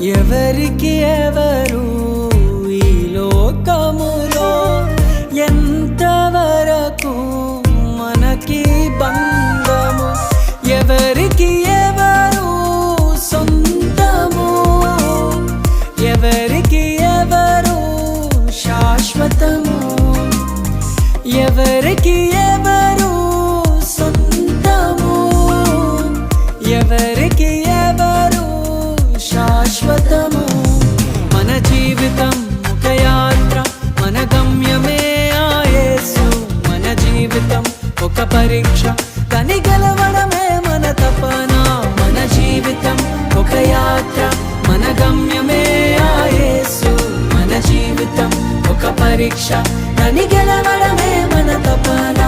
ఎవరికి ఎవరు ఈ లోకములో ఎంతవరకు మనకి బంధము, ఎవరికి ఎవరు సొంతము, ఎవరికి ఎవరు శాశ్వతము, ఎవరికి ఎవరు సొంతము, ఎవరికి ఎవరు శాశ్వతము. మన జీవితం ఒక యాత్ర, మన గమ్యమే ఆ యేసు. మన జీవితం ఒక పరీక్ష, కని గెలవడమే మన తపన. మన జీవితం ఒక యాత్ర, మన గమ్యమే ఆ యేసు. మన జీవితం ఒక పరీక్ష, కని గెలవడమే మన తపన.